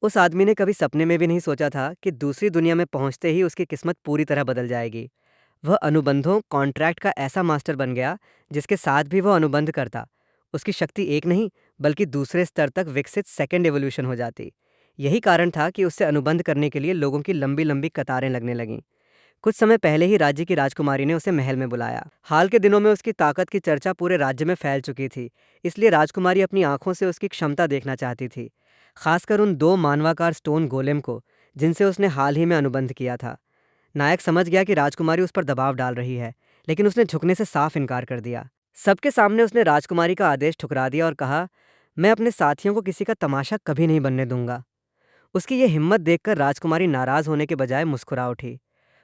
उस आदमी ने कभी सपने में भी नहीं सोचा था कि दूसरी दुनिया में पहुंचते ही उसकी किस्मत पूरी तरह बदल जाएगी। वह अनुबंधों कॉन्ट्रैक्ट का ऐसा मास्टर बन गया जिसके साथ भी वह अनुबंध करता। उसकी शक्ति एक नहीं बल्कि दूसरे स्तर तक विकसित सेकंड एवोल्यूशन हो जाती। यही कारण था कि उससे अनुबंध करने के लिए लोगों की लंबी लंबी कतारें लगने लगीं। कुछ समय पहले ही राज्य की राजकुमारी ने उसे महल में बुलाया। हाल के दिनों में उसकी ताकत की चर्चा पूरे राज्य में फैल चुकी थी, इसलिए राजकुमारी अपनी आंखों से उसकी क्षमता देखना चाहती थी, खासकर उन दो मानवाकार स्टोन गोलेम को जिनसे उसने हाल ही में अनुबंध किया था। नायक समझ गया कि राजकुमारी उस पर दबाव डाल रही है, लेकिन उसने झुकने से साफ इनकार कर दिया। सबके सामने उसने राजकुमारी का आदेश ठुकरा दिया और कहा, मैं अपने साथियों को किसी का तमाशा कभी नहीं बनने दूंगा। उसकी ये हिम्मत देखकर राजकुमारी नाराज होने के बजाय मुस्कुरा उठी।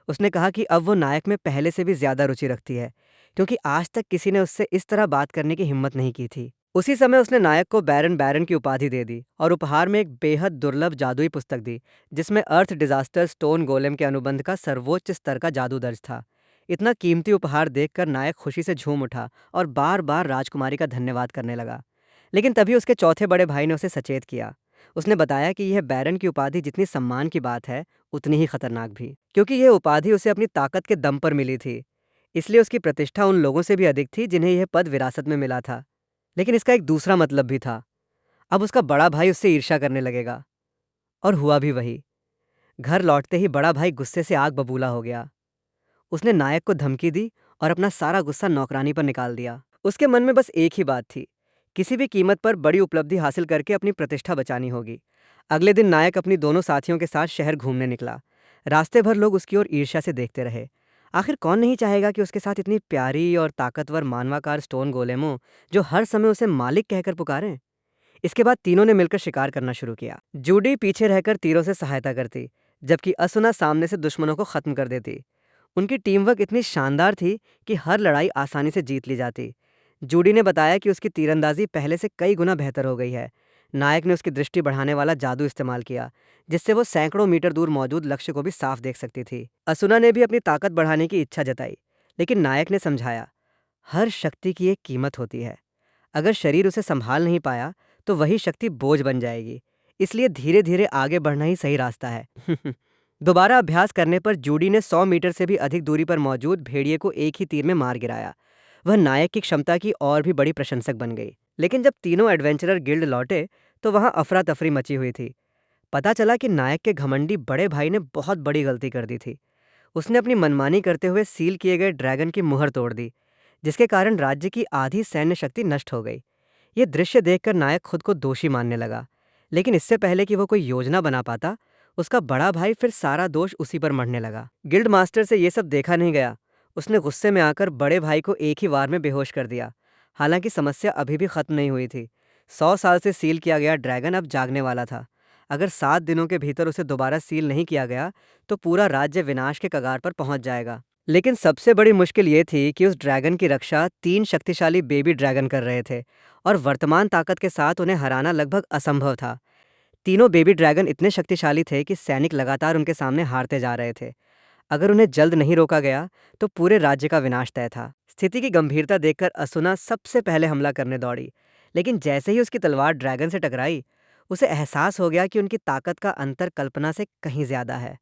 उसने कहा कि अब वो नायक में पहले से भी ज्यादा रुचि रखती है, क्योंकि आज तक किसी ने उससे इस तरह बात करने की हिम्मत नहीं की थी। उसी समय उसने नायक को बैरन बैरन की उपाधि दे दी और उपहार में एक बेहद दुर्लभ जादुई पुस्तक दी, जिसमें अर्थ डिजास्टर स्टोन गोलेम के अनुबंध का सर्वोच्च स्तर का जादू दर्ज था। इतना कीमती उपहार देखकर नायक खुशी से झूम उठा और बार बार राजकुमारी का धन्यवाद करने लगा। लेकिन तभी उसके चौथे बड़े भाई ने उसे सचेत किया। उसने बताया कि यह बैरन की उपाधि जितनी सम्मान की बात है, उतनी ही खतरनाक भी, क्योंकि यह उपाधि उसे अपनी ताकत के दम पर मिली थी। इसलिए उसकी प्रतिष्ठा उन लोगों से भी अधिक थी जिन्हें यह पद विरासत में मिला था। लेकिन इसका एक दूसरा मतलब भी था। अब उसका बड़ा भाई उससे ईर्ष्या करने लगेगा। और हुआ भी वही। घर लौटते ही बड़ा भाई गुस्से से आग बबूला हो गया। उसने नायक को धमकी दी और अपना सारा गुस्सा नौकरानी पर निकाल दिया। उसके मन में बस एक ही बात थी, किसी भी कीमत पर बड़ी उपलब्धि हासिल करके अपनी प्रतिष्ठा बचानी होगी। अगले दिन नायक अपनी दोनों साथियों के साथ शहर घूमने निकला। रास्ते भर लोग उसकी ओर ईर्ष्या से देखते रहे। आखिर कौन नहीं चाहेगा कि उसके साथ इतनी प्यारी और ताकतवर मानवाकार स्टोन गोलेम हो, जो हर समय उसे मालिक कहकर पुकारें। इसके बाद तीनों ने मिलकर शिकार करना शुरू किया। जूडी पीछे रहकर तीरों से सहायता करती, जबकि असुना सामने से दुश्मनों को खत्म कर देती। उनकी टीम वर्क इतनी शानदार थी कि हर लड़ाई आसानी से जीत ली जाती। जूडी ने बताया कि उसकी तीरंदाजी पहले से कई गुना बेहतर हो गई है। नायक ने उसकी दृष्टि बढ़ाने वाला जादू इस्तेमाल किया, जिससे वो सैकड़ों मीटर दूर मौजूद लक्ष्य को भी साफ देख सकती थी। असुना ने भी अपनी ताकत बढ़ाने की इच्छा जताई, लेकिन नायक ने समझाया, हर शक्ति की एक कीमत होती है। अगर शरीर उसे संभाल नहीं पाया तो वही शक्ति बोझ बन जाएगी। इसलिए धीरे धीरे आगे बढ़ना ही सही रास्ता है। दोबारा अभ्यास करने पर जूडी ने 100 मीटर से भी अधिक दूरी पर मौजूद भेड़िए को एक ही तीर में मार गिराया। वह नायक की क्षमता की और भी बड़ी प्रशंसक बन गई। लेकिन जब तीनों एडवेंचरर गिल्ड लौटे तो वहां अफरा तफरी मची हुई थी। पता चला कि नायक के घमंडी बड़े भाई ने बहुत बड़ी गलती कर दी थी। उसने अपनी मनमानी करते हुए सील किए गए ड्रैगन की मुहर तोड़ दी, जिसके कारण राज्य की आधी सैन्य शक्ति नष्ट हो गई। ये दृश्य देखकर नायक खुद को दोषी मानने लगा। लेकिन इससे पहले कि वो कोई योजना बना पाता, उसका बड़ा भाई फिर सारा दोष उसी पर मढ़ने लगा। गिल्ड मास्टर से ये सब देखा नहीं गया। उसने गुस्से में आकर बड़े भाई को एक ही वार में बेहोश कर दिया। हालांकि समस्या अभी भी खत्म नहीं हुई थी। 100 साल से सील किया गया ड्रैगन अब जागने वाला था। अगर 7 दिनों के भीतर उसे दोबारा सील नहीं किया गया तो पूरा राज्य विनाश के कगार पर पहुंच जाएगा। लेकिन सबसे बड़ी मुश्किल ये थी कि उस ड्रैगन की रक्षा 3 शक्तिशाली बेबी ड्रैगन कर रहे थे, और वर्तमान ताकत के साथ उन्हें हराना लगभग असंभव था। तीनों बेबी ड्रैगन इतने शक्तिशाली थे कि सैनिक लगातार उनके सामने हारते जा रहे थे। अगर उन्हें जल्द नहीं रोका गया तो पूरे राज्य का विनाश तय था। स्थिति की गंभीरता देखकर असुना सबसे पहले हमला करने दौड़ी, लेकिन जैसे ही उसकी तलवार ड्रैगन से टकराई, उसे एहसास हो गया कि उनकी ताकत का अंतर कल्पना से कहीं ज्यादा है।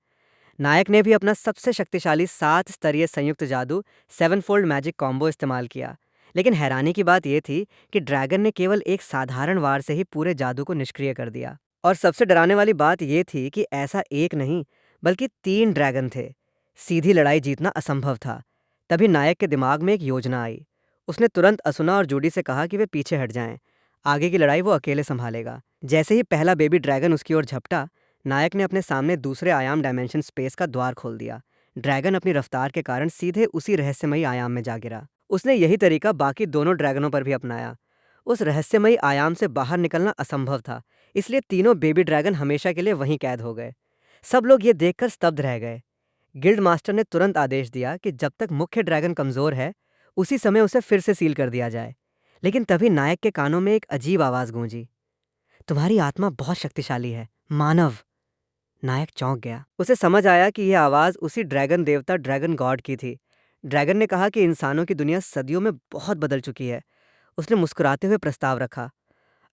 नायक ने भी अपना सबसे शक्तिशाली 7 स्तरीय संयुक्त जादू 7 फोल्ड मैजिक कॉम्बो इस्तेमाल किया। लेकिन हैरानी की बात यह थी कि ड्रैगन ने केवल एक साधारण वार से ही पूरे जादू को निष्क्रिय कर दिया। और सबसे डराने वाली बात यह थी कि ऐसा एक नहीं बल्कि 3 ड्रैगन थे। सीधी लड़ाई जीतना असंभव था। तभी नायक के दिमाग में एक योजना आई। उसने तुरंत असुना और जूडी से कहा कि वे पीछे हट जाएं। आगे की लड़ाई वो अकेले संभालेगा। जैसे ही पहला बेबी ड्रैगन उसकी ओर झपटा, नायक ने अपने सामने दूसरे आयाम डायमेंशन स्पेस का द्वार खोल दिया। ड्रैगन अपनी रफ्तार के कारण सीधे उसी रहस्यमयी आयाम में जा गिरा। उसने यही तरीका बाकी दोनों ड्रैगनों पर भी अपनाया। उस रहस्यमयी आयाम से बाहर निकलना असंभव था, इसलिए तीनों बेबी ड्रैगन हमेशा के लिए वहीं कैद हो गए। सब लोग ये देखकर स्तब्ध रह गए। गिल्ड मास्टर ने तुरंत आदेश दिया कि जब तक मुख्य ड्रैगन कमजोर है, उसी समय उसे फिर से सील कर दिया जाए। लेकिन तभी नायक के कानों में एक अजीब आवाज गूंजी, तुम्हारी आत्मा बहुत शक्तिशाली है, मानव। नायक चौंक गया। उसे समझ आया कि यह आवाज उसी ड्रैगन देवता ड्रैगन गॉड की थी। ड्रैगन ने कहा कि इंसानों की दुनिया सदियों में बहुत बदल चुकी है। उसने मुस्कुराते हुए प्रस्ताव रखा,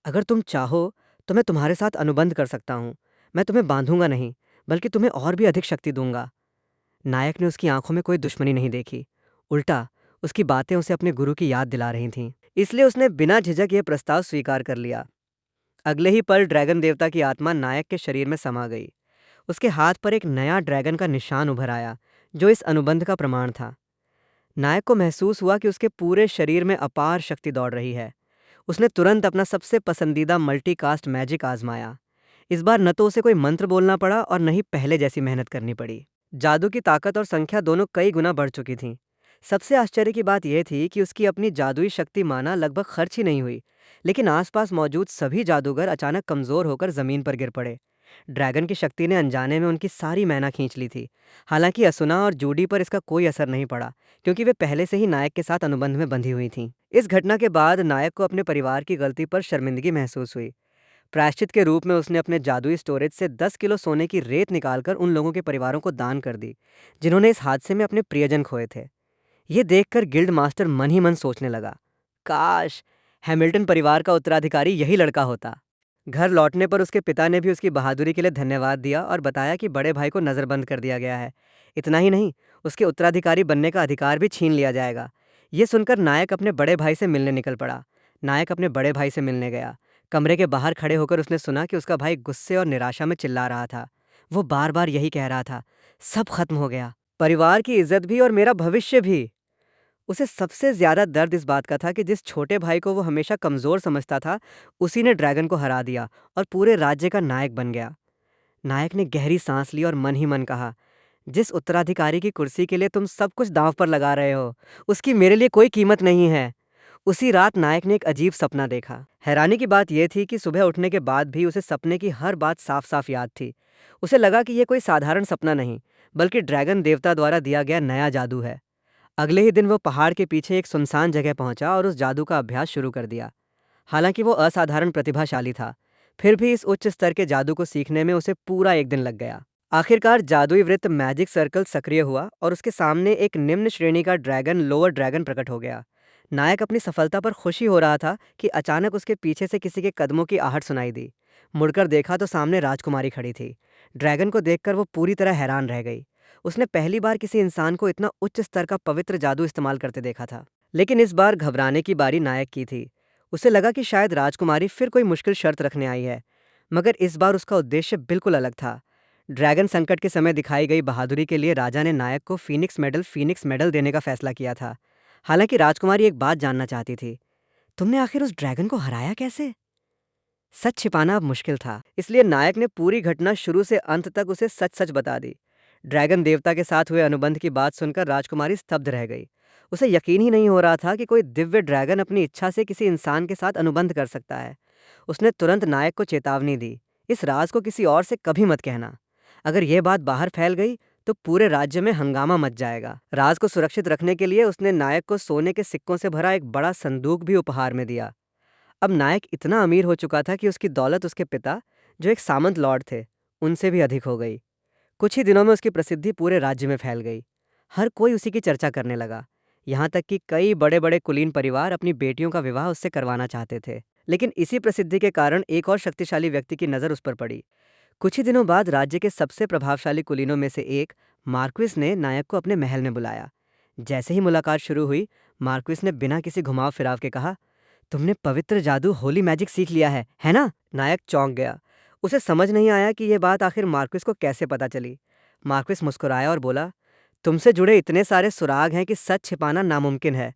अगर तुम चाहो तो मैं तुम्हारे साथ अनुबंध कर सकता हूँ। मैं तुम्हें बांधूंगा नहीं, बल्कि तुम्हें और भी अधिक शक्ति दूंगा। नायक ने उसकी आंखों में कोई दुश्मनी नहीं देखी। उल्टा उसकी बातें उसे अपने गुरु की याद दिला रही थीं। इसलिए उसने बिना झिझक यह प्रस्ताव स्वीकार कर लिया। अगले ही पल ड्रैगन देवता की आत्मा नायक के शरीर में समा गई। उसके हाथ पर एक नया ड्रैगन का निशान उभर आया, जो इस अनुबंध का प्रमाण था। नायक को महसूस हुआ कि उसके पूरे शरीर में अपार शक्ति दौड़ रही है। उसने तुरंत अपना सबसे पसंदीदा मल्टीकास्ट मैजिक आजमाया। इस बार न तो उसे कोई मंत्र बोलना पड़ा और न ही पहले जैसी मेहनत करनी पड़ी। जादू की ताकत और संख्या दोनों कई गुना बढ़ चुकी थी। सबसे आश्चर्य की बात यह थी कि उसकी अपनी जादुई शक्ति माना लगभग खर्च ही नहीं हुई, लेकिन आसपास मौजूद सभी जादूगर अचानक कमजोर होकर जमीन पर गिर पड़े। ड्रैगन की शक्ति ने अनजाने में उनकी सारी मैना खींच ली थी। हालांकि असुना और जूडी पर इसका कोई असर नहीं पड़ा, क्योंकि वे पहले से ही नायक के साथ अनुबंध में बंधी हुई थीं। इस घटना के बाद नायक को अपने परिवार की गलती पर शर्मिंदगी महसूस हुई। प्रायश्चित के रूप में उसने अपने जादुई स्टोरेज से 10 किलो सोने की रेत निकालकर उन लोगों के परिवारों को दान कर दी, जिन्होंने इस हादसे में अपने प्रियजन खोए थे। ये देखकर गिल्ड मास्टर मन ही मन सोचने लगा, काश हैमिल्टन परिवार का उत्तराधिकारी यही लड़का होता। घर लौटने पर उसके पिता ने भी उसकी बहादुरी के लिए धन्यवाद दिया और बताया कि बड़े भाई को नज़रबंद कर दिया गया है। इतना ही नहीं, उसके उत्तराधिकारी बनने का अधिकार भी छीन लिया जाएगा। ये सुनकर नायक अपने बड़े भाई से मिलने निकल पड़ा। नायक अपने बड़े भाई से मिलने गया। कमरे के बाहर खड़े होकर उसने सुना कि उसका भाई गुस्से और निराशा में चिल्ला रहा था। वो बार बार यही कह रहा था, सब खत्म हो गया, परिवार की इज्जत भी और मेरा भविष्य भी। उसे सबसे ज्यादा दर्द इस बात का था कि जिस छोटे भाई को वो हमेशा कमजोर समझता था, उसी ने ड्रैगन को हरा दिया और पूरे राज्य का नायक बन गया। नायक ने गहरी सांस ली और मन ही मन कहा, जिस उत्तराधिकारी की कुर्सी के लिए तुम सब कुछ दांव पर लगा रहे हो, उसकी मेरे लिए कोई कीमत नहीं है। उसी रात नायक ने एक अजीब सपना देखा। हैरानी की बात यह थी कि सुबह उठने के बाद भी उसे सपने की हर बात साफ साफ याद थी। उसे लगा कि यह कोई साधारण सपना नहीं, बल्कि ड्रैगन देवता द्वारा दिया गया नया जादू है। अगले ही दिन वो पहाड़ के पीछे एक सुनसान जगह पहुंचा और उस जादू का अभ्यास शुरू कर दिया। हालांकि वो असाधारण प्रतिभाशाली था, फिर भी इस उच्च स्तर के जादू को सीखने में उसे पूरा एक दिन लग गया। आखिरकार जादुई वृत्त मैजिक सर्कल सक्रिय हुआ और उसके सामने एक निम्न श्रेणी का ड्रैगन लोअर ड्रैगन प्रकट हो गया। नायक अपनी सफलता पर खुशी हो रहा था कि अचानक उसके पीछे से किसी के कदमों की आहट सुनाई दी। मुड़कर देखा तो सामने राजकुमारी खड़ी थी। ड्रैगन को देखकर वो पूरी तरह हैरान रह गई। उसने पहली बार किसी इंसान को इतना उच्च स्तर का पवित्र जादू इस्तेमाल करते देखा था। लेकिन इस बार घबराने की बारी नायक की थी। उसे लगा कि शायद राजकुमारी फिर कोई मुश्किल शर्त रखने आई है, मगर इस बार उसका उद्देश्य बिल्कुल अलग था। ड्रैगन संकट के समय दिखाई गई बहादुरी के लिए राजा ने नायक को फीनिक्स मेडल देने का फैसला किया था। हालांकि राजकुमारी एक बात जानना चाहती थी, तुमने आखिर उस ड्रैगन को हराया कैसे? सच छिपाना अब मुश्किल था, इसलिए नायक ने पूरी घटना शुरू से अंत तक उसे सच सच बता दी। ड्रैगन देवता के साथ हुए अनुबंध की बात सुनकर राजकुमारी स्तब्ध रह गई। उसे यकीन ही नहीं हो रहा था कि कोई दिव्य ड्रैगन अपनी इच्छा से किसी इंसान के साथ अनुबंध कर सकता है। उसने तुरंत नायक को चेतावनी दी, इस राज को किसी और से कभी मत कहना। अगर यह बात बाहर फैल गई तो पूरे राज्य में हंगामा मच जाएगा। राज को सुरक्षित रखने के लिए उसने नायक को सोने के सिक्कों से भरा एक बड़ा संदूक भी उपहार में दिया। अब नायक इतना अमीर हो चुका था कि उसकी दौलत उसके पिता, जो एक सामंत लॉर्ड थे, उनसे भी अधिक हो गई। कुछ ही दिनों में उसकी प्रसिद्धि पूरे राज्य में फैल गई। हर कोई उसी की चर्चा करने लगा। यहाँ तक कि कई बड़े बड़े कुलीन परिवार अपनी बेटियों का विवाह उससे करवाना चाहते थे। लेकिन इसी प्रसिद्धि के कारण एक और शक्तिशाली व्यक्ति की नज़र उस पर पड़ी। कुछ ही दिनों बाद राज्य के सबसे प्रभावशाली कुलीनों में से एक मार्क्विस ने नायक को अपने महल में बुलाया। जैसे ही मुलाकात शुरू हुई, मार्क्विस ने बिना किसी घुमाव फिराव के कहा, तुमने पवित्र जादू होली मैजिक सीख लिया है ना? नायक चौंक गया। उसे समझ नहीं आया कि यह बात आखिर मार्क्विस को कैसे पता चली। मार्क्विस मुस्कुराया और बोला, तुमसे जुड़े इतने सारे सुराग हैं कि सच छिपाना नामुमकिन है।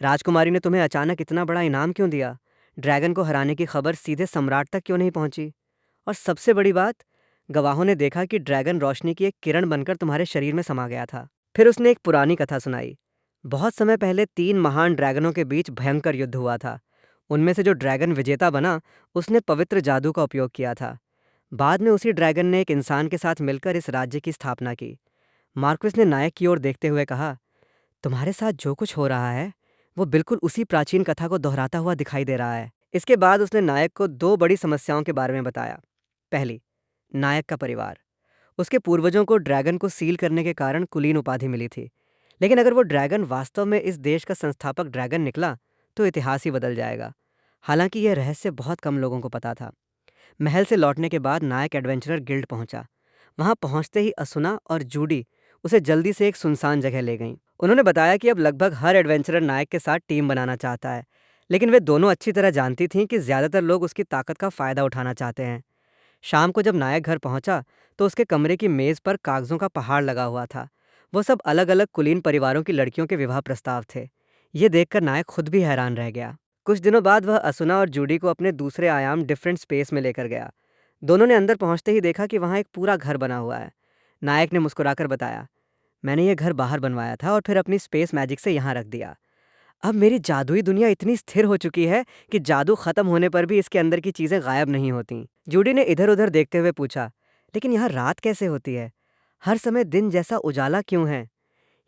राजकुमारी ने तुम्हें अचानक इतना बड़ा इनाम क्यों दिया? ड्रैगन को हराने की खबर सीधे सम्राट तक क्यों नहीं पहुंची? और सबसे बड़ी बात, गवाहों ने देखा कि ड्रैगन रोशनी की एक किरण बनकर तुम्हारे शरीर में समा गया था। फिर उसने एक पुरानी कथा सुनाई। बहुत समय पहले 3 महान ड्रैगनों के बीच भयंकर युद्ध हुआ था। उनमें से जो ड्रैगन विजेता बना, उसने पवित्र जादू का उपयोग किया था। बाद में उसी ड्रैगन ने एक इंसान के साथ मिलकर इस राज्य की स्थापना की। मार्क्विस ने नायक की ओर देखते हुए कहा, तुम्हारे साथ जो कुछ हो रहा है वो बिल्कुल उसी प्राचीन कथा को दोहराता हुआ दिखाई दे रहा है। इसके बाद उसने नायक को 2 बड़ी समस्याओं के बारे में बताया। पहली, नायक का परिवार। उसके पूर्वजों को ड्रैगन को सील करने के कारण कुलीन उपाधि मिली थी। लेकिन अगर वो ड्रैगन वास्तव में इस देश का संस्थापक ड्रैगन निकला तो इतिहास ही बदल जाएगा। हालांकि यह रहस्य बहुत कम लोगों को पता था। महल से लौटने के बाद नायक एडवेंचरर गिल्ड पहुंचा। वहां पहुंचते ही असुना और जूडी उसे जल्दी से एक सुनसान जगह ले गईं। उन्होंने बताया कि अब लगभग हर एडवेंचरर नायक के साथ टीम बनाना चाहता है, लेकिन वे दोनों अच्छी तरह जानती थीं कि ज़्यादातर लोग उसकी ताकत का फ़ायदा उठाना चाहते हैं। शाम को जब नायक घर पहुंचा तो उसके कमरे की मेज़ पर कागज़ों का पहाड़ लगा हुआ था। वो सब अलग अलग कुलीन परिवारों की लड़कियों के विवाह प्रस्ताव थे। ये देखकर नायक खुद भी हैरान रह गया। कुछ दिनों बाद वह असुना और जूडी को अपने दूसरे आयाम डिफरेंट स्पेस में लेकर गया। दोनों ने अंदर पहुंचते ही देखा कि वहां एक पूरा घर बना हुआ है। नायक ने मुस्कुराकर बताया, मैंने ये घर बाहर बनवाया था और फिर अपनी स्पेस मैजिक से यहाँ रख दिया। अब मेरी जादुई दुनिया इतनी स्थिर हो चुकी है कि जादू खत्म होने पर भी इसके अंदर की चीजें गायब नहीं होती। जूडी ने इधर उधर देखते हुए पूछा, लेकिन यहाँ रात कैसे होती है? हर समय दिन जैसा उजाला क्यों है?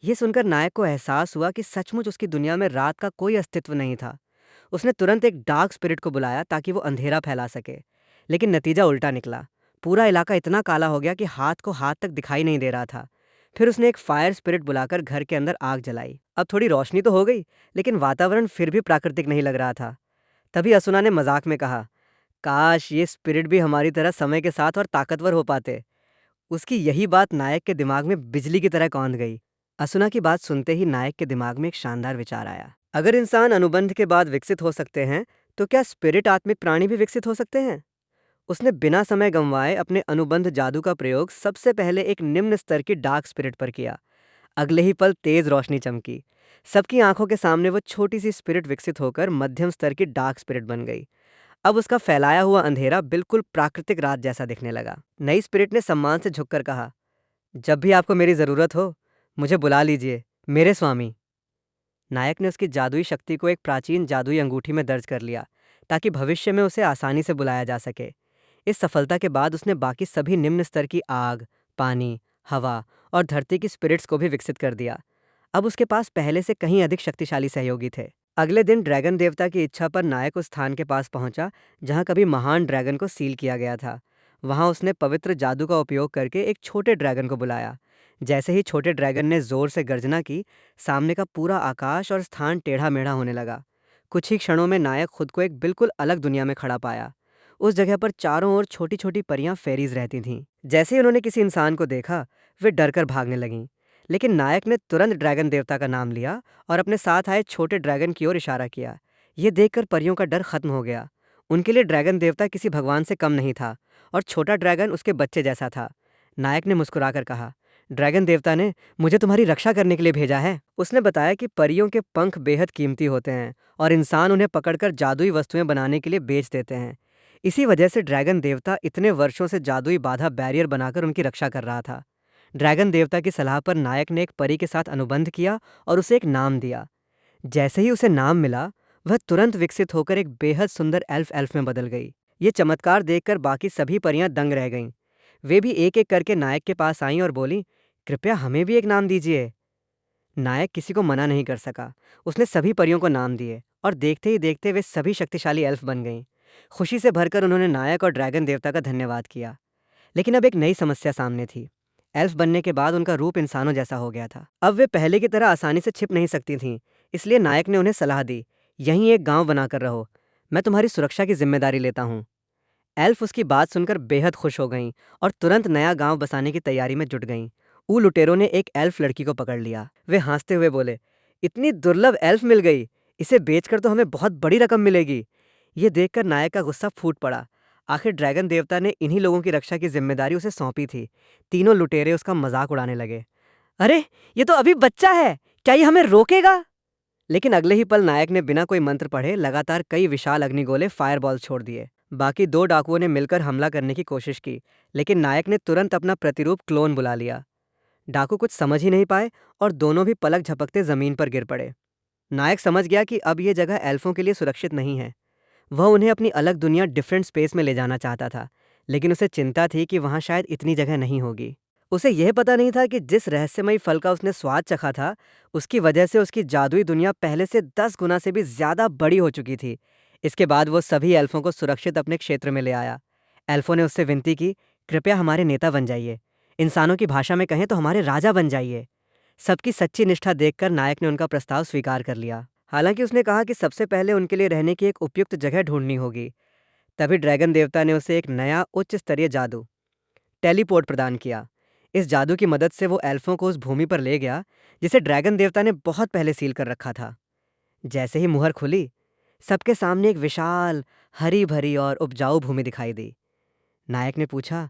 ये सुनकर नायक को एहसास हुआ कि सचमुच उसकी दुनिया में रात का कोई अस्तित्व नहीं था। उसने तुरंत एक डार्क स्पिरिट को बुलाया ताकि वो अंधेरा फैला सके, लेकिन नतीजा उल्टा निकला। पूरा इलाका इतना काला हो गया कि हाथ को हाथ तक दिखाई नहीं दे रहा था। फिर उसने एक फायर स्पिरिट बुलाकर घर के अंदर आग जलाई। अब थोड़ी रोशनी तो हो गई, लेकिन वातावरण फिर भी प्राकृतिक नहीं लग रहा था। तभी असुना ने मजाक में कहा, काश ये स्पिरिट भी हमारी तरह समय के साथ और ताकतवर हो पाते। उसकी यही बात नायक के दिमाग में बिजली की तरह कौंध गई। असुना की बात सुनते ही नायक के दिमाग में एक शानदार विचार आया। अगर इंसान अनुबंध के बाद विकसित हो सकते हैं, तो क्या स्पिरिट आत्मिक प्राणी भी विकसित हो सकते हैं? उसने बिना समय गंवाए अपने अनुबंध जादू का प्रयोग सबसे पहले एक निम्न स्तर की डार्क स्पिरिट पर किया। अगले ही पल तेज रोशनी चमकी। सबकी आंखों के सामने वो छोटी सी स्पिरिट विकसित होकर मध्यम स्तर की डार्क स्पिरिट बन गई। अब उसका फैलाया हुआ अंधेरा बिल्कुल प्राकृतिक रात जैसा दिखने लगा। नई स्पिरिट ने सम्मान से झुककर कहा, जब भी आपको मेरी जरूरत हो, मुझे बुला लीजिए, मेरे स्वामी। नायक ने उसकी जादुई शक्ति को एक प्राचीन जादुई अंगूठी में दर्ज कर लिया, ताकि भविष्य में उसे आसानी से बुलाया जा सके। इस सफलता के बाद उसने बाकी सभी निम्न स्तर की आग, पानी, हवा और धरती की स्पिरिट्स को भी विकसित कर दिया। अब उसके पास पहले से कहीं अधिक शक्तिशाली सहयोगी थे। अगले दिन ड्रैगन देवता की इच्छा पर नायक उस स्थान के पास पहुंचा जहां कभी महान ड्रैगन को सील किया गया था। वहां उसने पवित्र जादू का उपयोग करके एक छोटे ड्रैगन को बुलाया। जैसे ही छोटे ड्रैगन ने जोर से गर्जना की, सामने का पूरा आकाश और स्थान टेढ़ा मेढ़ा होने लगा। कुछ ही क्षणों में नायक खुद को एक बिल्कुल अलग दुनिया में खड़ा पाया। उस जगह पर चारों ओर छोटी छोटी परियां फेरीज रहती थीं। जैसे ही उन्होंने किसी इंसान को देखा, वे डरकर भागने लगीं। लेकिन नायक ने तुरंत ड्रैगन देवता का नाम लिया और अपने साथ आए छोटे ड्रैगन की ओर इशारा किया। ये देखकर परियों का डर खत्म हो गया। उनके लिए ड्रैगन देवता किसी भगवान से कम नहीं था और छोटा ड्रैगन उसके बच्चे जैसा था। नायक ने मुस्कुराकर कहा, ड्रैगन देवता ने मुझे तुम्हारी रक्षा करने के लिए भेजा है। उसने बताया कि परियों के पंख बेहद कीमती होते हैं और इंसान उन्हें पकड़कर जादुई वस्तुएं बनाने के लिए बेच देते हैं। इसी वजह से ड्रैगन देवता इतने वर्षों से जादुई बाधा बैरियर बनाकर उनकी रक्षा कर रहा था। ड्रैगन देवता की सलाह पर नायक ने एक परी के साथ अनुबंध किया और उसे एक नाम दिया। जैसे ही उसे नाम मिला, वह तुरंत विकसित होकर एक बेहद सुंदर एल्फ एल्फ में बदल गई। ये चमत्कार देखकर बाकी सभी परियां दंग रह गईं। वे भी एक एक करके नायक के पास आईं और बोलीं, कृपया हमें भी एक नाम दीजिए। नायक किसी को मना नहीं कर सका। उसने सभी परियों को नाम दिए और देखते ही देखते वे सभी शक्तिशाली एल्फ बन गईं। खुशी से भरकर उन्होंने नायक और ड्रैगन देवता का धन्यवाद किया। लेकिन अब एक नई समस्या सामने थी। एल्फ बनने के बाद उनका रूप इंसानों जैसा हो गया था। अब वे पहले की तरह आसानी से छिप नहीं सकती थीं। इसलिए नायक ने उन्हें सलाह दी, यहीं एक गांव बनाकर रहो, मैं तुम्हारी सुरक्षा की जिम्मेदारी लेता हूँ। एल्फ उसकी बात सुनकर बेहद खुश हो गईं और तुरंत नया गांव बसाने की तैयारी में जुट गईं। ऊ लुटेरों ने एक एल्फ लड़की को पकड़ लिया। वे हंसते हुए बोले, इतनी दुर्लभ एल्फ मिल गई, इसे बेचकर तो हमें बहुत बड़ी रकम मिलेगी। ये देखकर नायक का गुस्सा फूट पड़ा। आखिर ड्रैगन देवता ने इन्हीं लोगों की रक्षा की जिम्मेदारी उसे सौंपी थी। तीनों लुटेरे उसका मजाक उड़ाने लगे। अरे, ये तो अभी बच्चा है, क्या ये हमें रोकेगा? लेकिन अगले ही पल नायक ने बिना कोई मंत्र पढ़े लगातार कई विशाल अग्निगोले फायरबॉल छोड़ दिए। बाकी दो डाकुओं ने मिलकर हमला करने की कोशिश की, लेकिन नायक ने तुरंत अपना प्रतिरूप क्लोन बुला लिया। डाकू कुछ समझ ही नहीं पाए और दोनों भी पलक झपकते जमीन पर गिर पड़े। नायक समझ गया कि अब ये जगह एल्फों के लिए सुरक्षित नहीं है। वह उन्हें अपनी अलग दुनिया डिफरेंट स्पेस में ले जाना चाहता था, लेकिन उसे चिंता थी कि वहां शायद इतनी जगह नहीं होगी। उसे यह पता नहीं था कि जिस रहस्यमयी फल का उसने स्वाद चखा था, उसकी वजह से उसकी जादुई दुनिया पहले से 10 गुना से भी ज्यादा बड़ी हो चुकी थी। इसके बाद वो सभी एल्फों को सुरक्षित अपने क्षेत्र में ले आया। एल्फों ने उससे विनती की, कृपया हमारे नेता बन जाइए, इंसानों की भाषा में कहें तो हमारे राजा बन जाइए। सबकी सच्ची निष्ठा देखकर नायक ने उनका प्रस्ताव स्वीकार कर लिया। हालांकि उसने कहा कि सबसे पहले उनके लिए रहने की एक उपयुक्त जगह ढूंढनी होगी। तभी ड्रैगन देवता ने उसे एक नया उच्च स्तरीय जादू टेलीपोर्ट प्रदान किया। इस जादू की मदद से वो एल्फों को उस भूमि पर ले गया जिसे ड्रैगन देवता ने बहुत पहले सील कर रखा था। जैसे ही मुहर खुली, सबके सामने एक विशाल, हरी भरी और उपजाऊ भूमि दिखाई दी। नायक ने पूछा,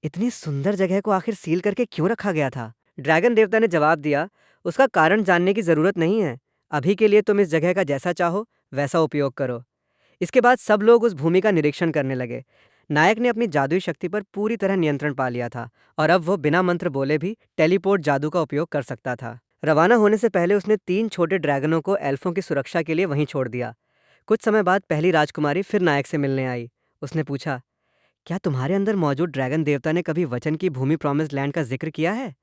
इतनी सुंदर जगह को आखिर सील करके क्यों रखा गया था? ड्रैगन देवता ने जवाब दिया, उसका कारण जानने की जरूरत नहीं है। अभी के लिए तुम इस जगह का जैसा चाहो वैसा उपयोग करो। इसके बाद सब लोग उस भूमि का निरीक्षण करने लगे। नायक ने अपनी जादुई शक्ति पर पूरी तरह नियंत्रण पा लिया था और अब वो बिना मंत्र बोले भी टेलीपोर्ट जादू का उपयोग कर सकता था। रवाना होने से पहले उसने 3 छोटे ड्रैगनों को एल्फों की सुरक्षा के लिए वहीं छोड़ दिया। कुछ समय बाद पहली राजकुमारी फिर नायक से मिलने आई। उसने पूछा, क्या तुम्हारे अंदर मौजूद ड्रैगन देवता ने कभी वचन की भूमि प्रॉमिस्ड लैंड का जिक्र किया है?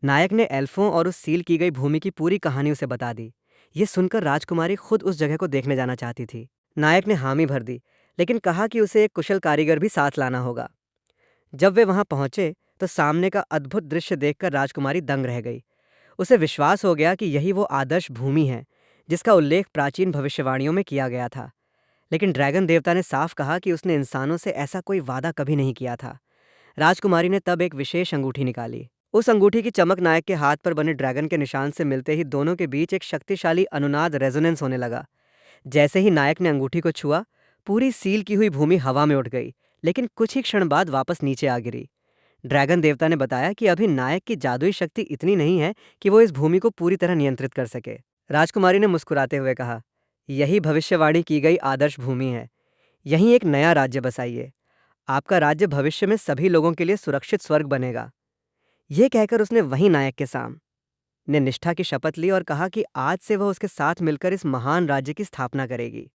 नायक ने एल्फों और उस सील की गई भूमि की पूरी कहानी उसे बता दी। ये सुनकर राजकुमारी खुद उस जगह को देखने जाना चाहती थी। नायक ने हामी भर दी, लेकिन कहा कि उसे एक कुशल कारीगर भी साथ लाना होगा। जब वे वहां पहुंचे तो सामने का अद्भुत दृश्य देखकर राजकुमारी दंग रह गई। उसे विश्वास हो गया कि यही वो आदर्श भूमि है जिसका उल्लेख प्राचीन भविष्यवाणियों में किया गया था। लेकिन ड्रैगन देवता ने साफ कहा कि उसने इंसानों से ऐसा कोई वादा कभी नहीं किया था। राजकुमारी ने तब एक विशेष अंगूठी निकाली। उस अंगूठी की चमक नायक के हाथ पर बने ड्रैगन के निशान से मिलते ही दोनों के बीच एक शक्तिशाली अनुनाद रेजोनेंस होने लगा। जैसे ही नायक ने अंगूठी को छुआ, पूरी सील की हुई भूमि हवा में उठ गई, लेकिन कुछ ही क्षण बाद वापस नीचे आ गिरी। ड्रैगन देवता ने बताया कि अभी नायक की जादुई शक्ति इतनी नहीं है कि वो इस भूमि को पूरी तरह नियंत्रित कर सके। राजकुमारी ने मुस्कुराते हुए कहा, यही भविष्यवाणी की गई आदर्श भूमि है। यहीं एक नया राज्य बसाइए। आपका राज्य भविष्य में सभी लोगों के लिए सुरक्षित स्वर्ग बनेगा। ये कहकर उसने वहीं नायक के सामने निष्ठा की शपथ ली और कहा कि आज से वह उसके साथ मिलकर इस महान राज्य की स्थापना करेगी।